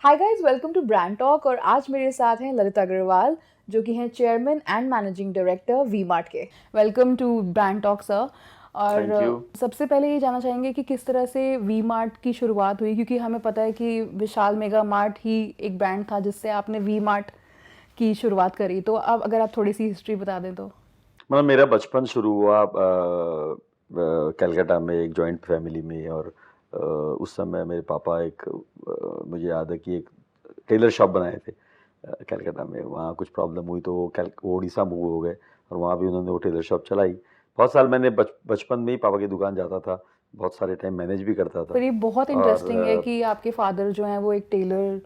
Hi guys, welcome to brand talk. और आज मेरे साथ हैं ललित अग्रवाल, जो कि हैं chairman and managing director V Mart के। Welcome to brand talk sir. और थैंक यू। सबसे पहले ये जानना चाहेंगे कि किस तरह से वी मार्ट की शुरुआत हुई, क्योंकि हमें पता है कि विशाल मेगा मार्ट ही एक ब्रांड था जिससे आपने वी मार्ट की शुरुआत करी। तो अब अगर आप थोड़ी सी हिस्ट्री बता दें तो। मतलब मेरा बचपन शुरू हुआ कलकत्ता में एक जॉइंट फैमिली में। और उस समय मेरे पापा मुझे याद है कि एक टेलर शॉप बनाए थे कलकत्ता में। वहाँ कुछ प्रॉब्लम हुई तो वो उड़ीसा मूव हो गए और वहाँ भी उन्होंने वो टेलर शॉप चलाई। बहुत साल मैंने बचपन में ही पापा की दुकान जाता था, बहुत सारे टाइम मैनेज भी करता था। पर ये बहुत इंटरेस्टिंग है और कि आपके फादर जो हैं वो एक टेलर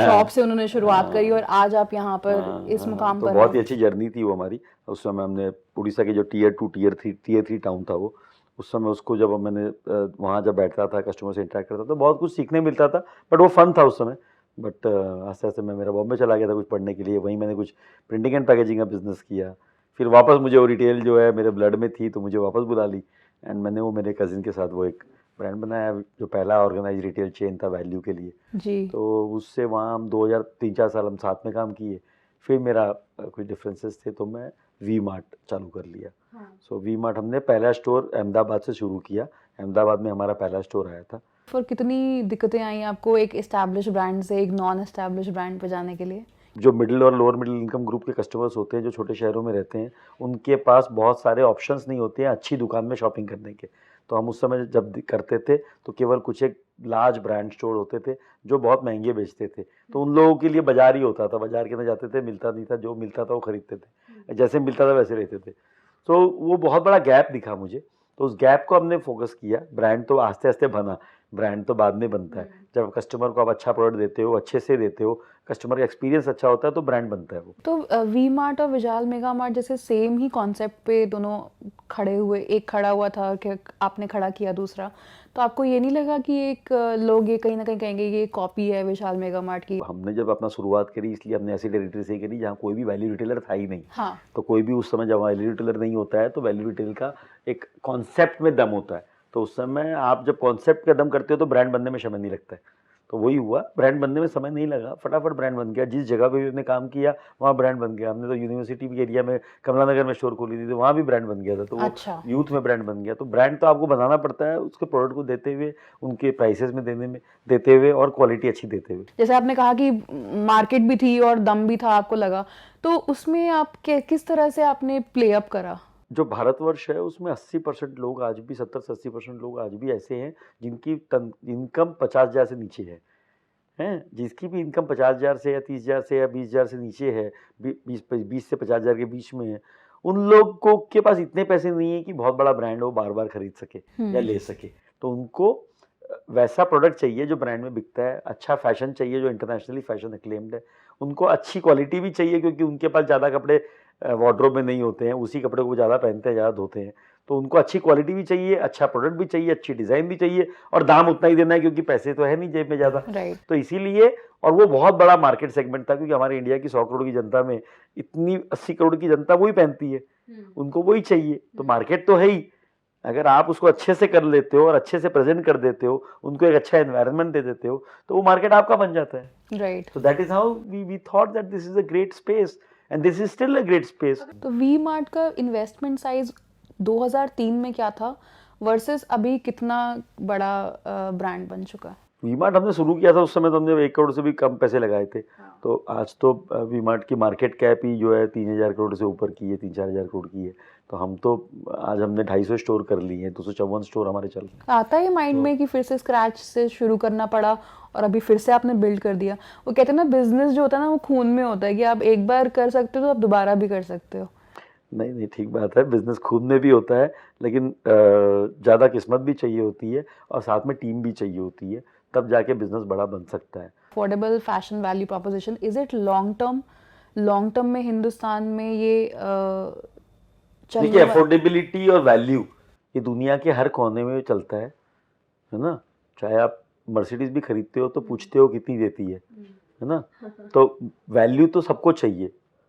शॉप से उन्होंने शुरुआत करी और आज आप यहाँ पर इस मुकाम तो पर बहुत हैं। ही अच्छी जर्नी थी वो हमारी। उस समय हमने उड़ीसा के जो टीयर 2 टीयर 3 टाउन था वो, उस समय उसको जब मैंने वहाँ जब बैठता था, कस्टमर से इंटरेक्ट करता था, तो बहुत कुछ सीखने मिलता था। बट वो फन था उस समय। बट आस्ते आस्ते मैं मेरा बॉम्बे चला गया था कुछ पढ़ने के लिए। वहीं मैंने कुछ प्रिंटिंग एंड पैकेजिंग का बिजनेस किया। फिर वापस मुझे वो रिटेल जो है मेरे ब्लड में थी, तो मुझे वापस बुला ली एंड मैंने वो मेरे कज़िन के साथ वो एक ब्रांड बनाया, जो पहला ऑर्गेनाइज रिटेल चेन था वैल्यू के लिए। जी। तो उससे वहाँ हम 2003-4 साल हम साथ में काम किए। फिर मेरा कुछ डिफरेंसेस थे तो मैं वी मार्ट चालू कर लिया। सो वी मार्ट हमने पहला स्टोर अहमदाबाद से शुरू किया। अहमदाबाद में हमारा पहला स्टोर आया था। फिर कितनी दिक्कतें आई आपको एक एस्टैब्लिश ब्रांड से एक नॉन एस्टैब्लिश ब्रांड पे जाने के लिए? जो मिडिल और लोअर मिडिल इनकम ग्रुप के कस्टमर्स होते हैं, जो छोटे शहरों में रहते हैं, उनके पास बहुत सारे ऑप्शंस नहीं होते हैं अच्छी दुकान में शॉपिंग करने के। तो हम उस समय जब करते थे तो केवल कुछ एक लार्ज ब्रांड स्टोर होते थे जो बहुत महंगे बेचते थे। तो उन लोगों के लिए बाजार ही होता था। बाजार के अंदर जाते थे, मिलता नहीं था, जो मिलता था वो खरीदते थे, जैसे मिलता था वैसे लेते थे। तो वो बहुत बड़ा गैप दिखा मुझे। तो उस गैप को हमने फोकस किया। ब्रांड तो आस्ते आस्ते बना, ब्रांड तो बाद में बनता है। जब कस्टमर को आप अच्छा प्रोडक्ट देते हो, अच्छे से देते हो, कस्टमर का एक्सपीरियंस अच्छा होता है, तो ब्रांड बनता है वो। तो वी मार्ट और विशाल मेगा मार्ट जैसे सेम ही कॉन्सेप्ट पे दोनों खड़े हुए, एक खड़ा हुआ था कि आपने खड़ा किया दूसरा, तो आपको ये नहीं लगा कि एक लोग ये कहीं ना कहीं कहेंगे ये कॉपी है विशाल मेगा मार्ट की? हमने जब अपना शुरुआत करी, इसलिए हमने ऐसी टेरिटरी से करी जहाँ कोई भी वैल्यू रिटेलर था ही नहीं। हाँ। तो कोई भी उस समय जब वैल्यू रिटेलर नहीं होता है तो वैल्यू रिटेल का एक कॉन्सेप्ट में दम होता है। तो उस समय आप जब कॉन्सेप्ट का दम करते हो तो ब्रांड बनने में समय नहीं लगता है। तो वही हुआ, ब्रांड बनने में समय नहीं लगा, फटाफट ब्रांड बन गया। जिस जगह पे भी हमने काम किया वहाँ ब्रांड बन गया। हमने तो यूनिवर्सिटी के एरिया में कमला नगर में स्टोर खोली थी, तो वहाँ भी ब्रांड बन गया था। तो वो अच्छा। यूथ में ब्रांड बन गया। तो ब्रांड तो आपको बनाना पड़ता है, उसके प्रोडक्ट को देते हुए, उनके प्राइसेस में देते हुए और क्वालिटी अच्छी देते हुए। जैसे आपने कहा कि मार्केट भी थी और दम भी था आपको लगा, तो उसमें आप किस तरह से आपने प्ले अप करा? जो भारतवर्ष है उसमें 80% लोग आज भी, 70 से 80% लोग आज भी ऐसे हैं जिनकी इनकम 50,000 से नीचे है। हैं, जिसकी भी इनकम 50,000 से या 30,000 से या 20,000 से नीचे है, 20 से 50,000 के बीच में है, उन लोगों के पास इतने पैसे नहीं है कि बहुत बड़ा ब्रांड वो बार बार खरीद सके या ले सके। तो उनको वैसा प्रोडक्ट चाहिए जो ब्रांड में बिकता है, अच्छा फैशन चाहिए जो इंटरनेशनली फैशन एक्लेम्ड है, उनको अच्छी क्वालिटी भी चाहिए क्योंकि उनके पास ज़्यादा कपड़े वार्डरोब में नहीं होते हैं, उसी कपड़े को ज़्यादा पहनते हैं, ज़्यादा धोते हैं। तो उनको अच्छी क्वालिटी भी चाहिए, अच्छा प्रोडक्ट भी चाहिए, अच्छी डिज़ाइन भी चाहिए और दाम उतना ही देना है क्योंकि पैसे तो है नहीं जेब में ज़्यादा। राइट। तो इसीलिए, और वो बहुत बड़ा मार्केट सेगमेंट था क्योंकि हमारे इंडिया की 100 करोड़ की जनता में इतनी 80 करोड़ की जनता वही पहनती है, उनको वही चाहिए। तो मार्केट तो है ही, अगर आप उसको अच्छे से कर लेते हो और अच्छे से प्रेजेंट कर देते हो, उनको एक अच्छा एनवायरनमेंट दे देते हो, तो वो मार्केट आपका बन जाता है। Right. So that is how we thought that this is a great space and this is still a great space. तो वी मार्ट का इन्वेस्टमेंट साइज 2003 में क्या था वर्सेस अभी कितना बड़ा ब्रांड बन चुका है? वी मार्ट हमने शुरू किया था उस समय तो हमने 1 करोड़ से भी कम पैसे लगाए थे। तो आज तो वी मार्ट की मार्केट कैप ही जो है 3,000 करोड़ से ऊपर की है, 3-4 हज़ार करोड़ की है। तो हम तो आज हमने 250 स्टोर कर लिए हैं, 254 स्टोर हमारे चल रहे हैं। आता है माइंड में कि फिर से स्क्रैच से शुरू करना पड़ा और अभी फिर से आपने बिल्ड कर दिया? वो कहते हैं ना, बिजनेस जो होता है ना वो खून में होता है कि आप एक बार कर सकते हो तो आप दोबारा भी कर सकते हो। नहीं नहीं, ठीक बात है, बिजनेस खुद में भी होता है, लेकिन ज़्यादा किस्मत भी चाहिए होती है और साथ में टीम भी चाहिए होती है, तब जाके बिजनेस बड़ा बन सकता है। Affordable fashion value proposition, is it long term में हिंदुस्तान में ये देखिए, चलने वाला? अफोर्डेबिलिटी और वैल्यू ये दुनिया के हर कोने में चलता है ना? चाहे आप मर्सिडीज भी खरीदते हो तो पूछते हो कितनी देती है ना? तो वैल्यू तो सबको चाहिए,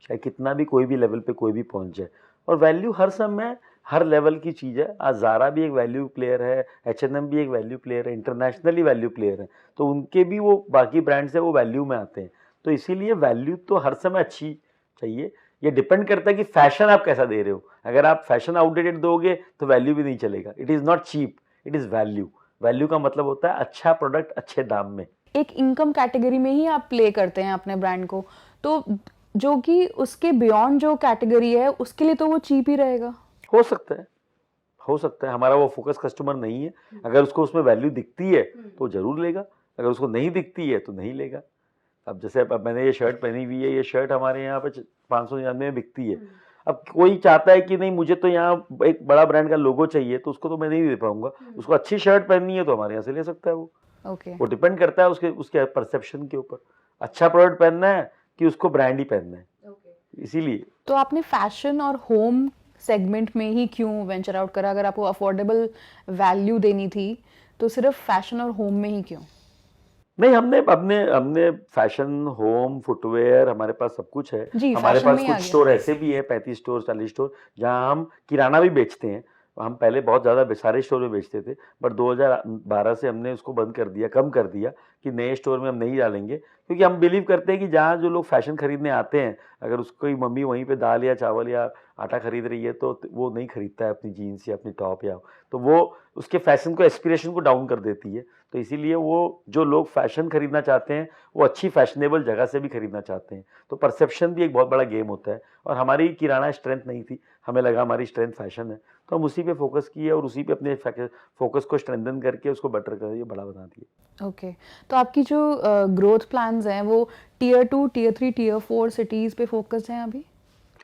चाहे कितना भी कोई भी लेवल पे कोई भी पहुंच जाए। और वैल्यू हर समय हर लेवल की चीज़ है। आज ज़ारा भी एक वैल्यू प्लेयर है, H&M भी एक वैल्यू प्लेयर है, इंटरनेशनली वैल्यू प्लेयर है, तो उनके भी वो बाकी ब्रांड्स है वो वैल्यू में आते हैं। तो इसीलिए वैल्यू तो हर समय अच्छी चाहिए। ये डिपेंड करता है कि फैशन आप कैसा दे रहे हो। अगर आप फैशन आउटडेटेड दोगे तो वैल्यू भी नहीं चलेगा। It is not cheap, it is value. Value का मतलब होता है अच्छा प्रोडक्ट अच्छे दाम में। एक इनकम कैटेगरी में ही आप प्ले करते हैं अपने ब्रांड को, तो जो कि उसके बियॉन्ड जो कैटेगरी है उसके लिए तो वो चीप ही रहेगा। हो सकता है, हो सकता है। हमारा वो फोकस कस्टमर नहीं है। अगर उसको उसमें वैल्यू दिखती है तो ज़रूर लेगा, अगर उसको नहीं दिखती है तो नहीं लेगा। अब जैसे अब मैंने ये शर्ट पहनी हुई है, ये शर्ट हमारे यहाँ पे 599 में बिकती है। अब कोई चाहता है कि नहीं मुझे तो यहाँ एक बड़ा ब्रांड का लोगो चाहिए, तो उसको तो मैं नहीं दे पाऊंगा। उसको अच्छी शर्ट पहननी है तो हमारे यहाँ से ले सकता है वो। ओके वो डिपेंड करता है उसके उसके परसेप्शन के ऊपर। अच्छा प्रोडक्ट पहनना है कि उसको ब्रांड ही पहनना है, इसीलिए। तो आपने फैशन और होम सेगमेंट में ही क्यों वेंचर आउट करा? अगर आपको अफोर्डेबल वैल्यू देनी थी तो सिर्फ फैशन और होम में ही क्यों? नहीं, हमने हमने हमने फैशन, होम, फुटवेयर, हमारे पास सब कुछ है। जी, हमारे फैशन पास में ही आ कुछ गया। स्टोर ऐसे भी हैं, 35 स्टोर, 40 स्टोर, जहाँ हम किराना भी बेचते हैं। हम पहले बहुत ज़्यादा सारे स्टोर में बेचते थे, बट 2012 से हमने उसको बंद कर दिया, कम कर दिया कि नए स्टोर में हम नहीं डालेंगे, क्योंकि हम बिलीव करते हैं कि जहाँ जो लोग फैशन खरीदने आते हैं, अगर उसकी मम्मी वहीं पे दाल या चावल या आटा खरीद रही है, तो वो नहीं खरीदता है अपनी जीन्स या अपनी टॉप, या तो वो उसके फैशन को, एस्पिरेशन को डाउन कर देती है। तो इसीलिए वो जो लोग फैशन खरीदना चाहते हैं वो अच्छी फैशनेबल जगह से भी खरीदना चाहते हैं। तो परसेप्शन भी एक बहुत बड़ा गेम होता है, और हमारी किराना स्ट्रेंथ नहीं थी, हमें लगा हमारी स्ट्रेंथ फैशन है, तो हम उसी पे फोकस किए और उसी पे अपने फोकस को स्ट्रेंथन करके उसको बेटर कर बड़ा बना दिए। ओके तो आपकी जो ग्रोथ प्लान्स हैं वो टीयर 2, टीयर 3, टीयर 4 सिटीज़ पे फोकस्ड हैं अभी?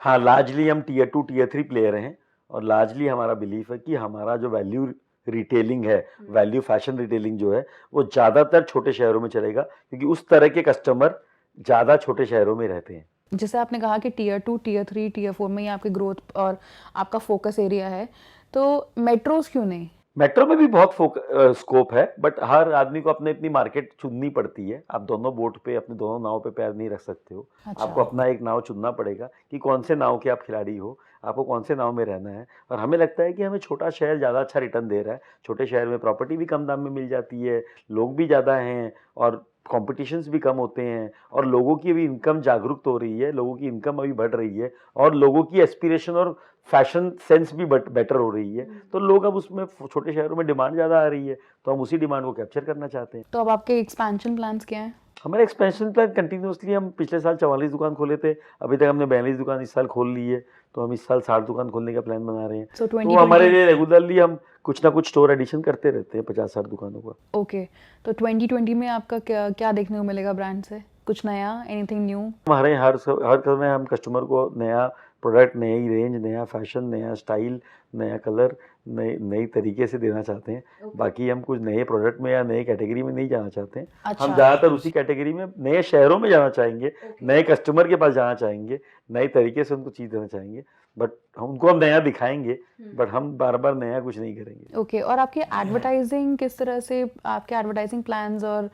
हाँ, लार्जली हम टीयर 2, टीयर 3 प्लेयर हैं, और लार्जली हमारा बिलीफ है कि हमारा जो वैल्यू रिटेलिंग है, वैल्यू फैशन रिटेलिंग जो है, वो ज़्यादातर छोटे शहरों में चलेगा, क्योंकि उस तरह के कस्टमर ज़्यादा छोटे शहरों में रहते हैं। जैसे आपने कहा कि टीयर 2, टीयर 3, टीयर 4 में ही आपकी ग्रोथ और आपका फोकस एरिया है, तो मेट्रोज क्यों नहीं? मेट्रो में भी बहुत स्कोप है, बट हर आदमी को अपने अपनी मार्केट चुननी पड़ती है। आप दोनों बोट पे, अपने दोनों नाव पे पैर नहीं रख सकते हो। अच्छा। आपको अपना एक नाव चुनना पड़ेगा कि कौन से नाव के आप खिलाड़ी हो, आपको कौन से नाव में रहना है। और हमें लगता है कि हमें छोटा शहर ज़्यादा अच्छा रिटर्न दे रहा है। छोटे शहर में प्रॉपर्टी भी कम दाम में मिल जाती है, लोग भी ज़्यादा हैं, और कॉम्पिटिशन्स भी कम होते हैं, और लोगों की अभी इनकम जागरूक हो रही है, लोगों की इनकम अभी बढ़ रही है, और लोगों की एस्पिरेशन और फैशन सेंस भी बेटर हो रही है। तो लोग अब उसमें छोटे शहरों में डिमांड ज़्यादा आ रही है, तो हम उसी डिमांड को कैप्चर करना चाहते हैं। तो अब आपके एक्सपेंशन प्लान्स क्या हैं? हमारे एक्सपेंशन प्लान कंटिन्यूअसली, हम पिछले साल 44 दुकान खोले थे, अभी तक हमने 42 दुकान इस साल खोल ली है, तो हम इस साल 60 दुकान खोलने का प्लान बना रहे हैं। So तो 2020 हमारे लिए रेगुलरली हम कुछ ना कुछ स्टोर एडिशन करते रहते हैं, 50-60 दुकानों का। ओके तो 2020 में आपका क्या क्या देखने को मिलेगा ब्रांड से? कुछ नया, एनीथिंग न्यू? हमारे हर समय हम कस्टमर को नया प्रोडक्ट, नई रेंज, नया फैशन, नया स्टाइल, नया कलर, नई तरीके से देना चाहते हैं। बाकी हम कुछ नए प्रोडक्ट में या नए कैटेगरी में नहीं जाना चाहते हैं। अच्छा। हम ज़्यादातर उसी कैटेगरी में नए शहरों में जाना चाहेंगे, नए कस्टमर के पास जाना चाहेंगे, नए तरीके से उनको चीज़ देना चाहेंगे, बट हम नया दिखाएंगे, बट हम बार बार नया कुछ नहीं करेंगे। ओके और आपकी एडवर्टाइजिंग किस तरह से, आपके एडवर्टाइजिंग प्लान्स और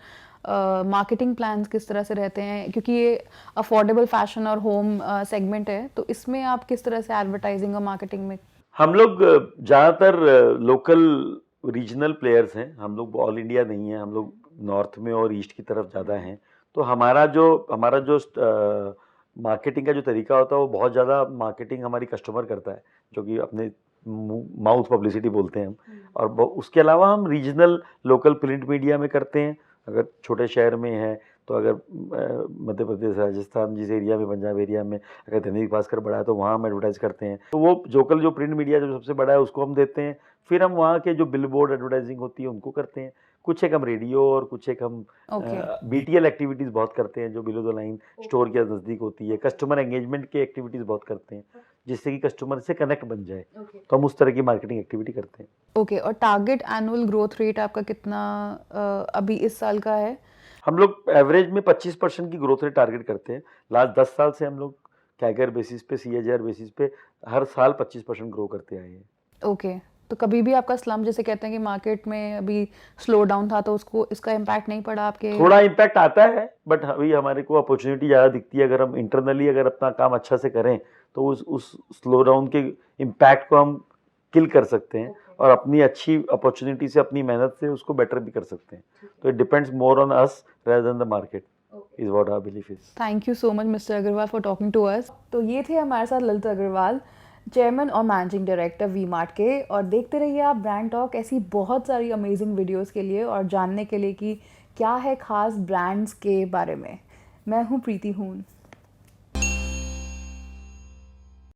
मार्केटिंग प्लान्स किस तरह से रहते हैं? क्योंकि ये अफोर्डेबल फैशन और होम सेगमेंट है, तो इसमें आप किस तरह से एडवर्टाइजिंग और मार्केटिंग में? हम लोग ज़्यादातर लोकल रीजनल प्लेयर्स हैं, हम लोग ऑल इंडिया नहीं है, हम लोग नॉर्थ में और ईस्ट की तरफ ज़्यादा हैं। तो हमारा जो मार्केटिंग का जो तरीका होता है वो बहुत ज़्यादा मार्केटिंग हमारी कस्टमर करता है, जो कि अपने माउथ पब्लिसिटी बोलते हैं हम। और उसके अलावा हम रीजनल लोकल प्रिंट मीडिया में करते हैं, अगर छोटे शहर में है तो, अगर मध्य प्रदेश, राजस्थान जिस एरिया में, पंजाब एरिया में अगर दैनिक भास्कर बड़ा है तो वहाँ हम एडवर्टाइज करते हैं। तो वो लोकल जो प्रिंट मीडिया जो सबसे बड़ा है उसको हम देते हैं। फिर हम वहाँ के जो बिलबोर्ड एडवर्टाइजिंग होती है उनको करते हैं। कुछ एक हम रेडियो और कुछ एक हम बीटीएल एक्टिविटीज़ बहुत करते हैं, जो बिलो द लाइन स्टोर के नज़दीक होती है। कस्टमर एंगेजमेंट की एक्टिविटीज़ बहुत करते हैं, जिससे कि कस्टमर से कनेक्ट बन जाए। तो हम उस तरह की मार्केटिंग एक्टिविटी करते हैं। ओके और टारगेट एनुअल ग्रोथ रेट आपका कितना अभी इस साल का है? हम लोग एवरेज में 25% की ग्रोथ रेट टारगेट करते हैं। लास्ट 10 साल से हम लोग कैगर बेसिस पे, CAGR बेसिस पे हर साल 25% ग्रो करते आए हैं। ओके तो कभी भी आपका स्लम, जैसे कहते हैं कि मार्केट में अभी स्लो डाउन था, तो उसको इसका इम्पैक्ट नहीं पड़ा आपके? थोड़ा इम्पैक्ट आता है, बट अभी हमारे को अपॉर्चुनिटी ज़्यादा दिखती है। अगर हम इंटरनली अगर अपना काम अच्छा से करें तो उस स्लो डाउन के इम्पैक्ट को हम किल कर सकते हैं और अपनी अच्छी अपॉर्चुनिटी से, अपनी मेहनत से उसको बेटर भी कर सकते हैं. तो it depends more on us rather than the market is what our belief is. Thank you so much mister Agarwal for talking to us. तो ये थे हमारे साथ ललित अग्रवाल, चेयरमैन और मैनेजिंग डायरेक्टर वी मार्ट के. और देखते रहिए आप ब्रांड टॉक ऐसी बहुत सारी अमेजिंग वीडियोस के लिए और जानने के लिए कि क्या है खास ब्रांड्स के बारे में. मैं हूँ प्रीति हून.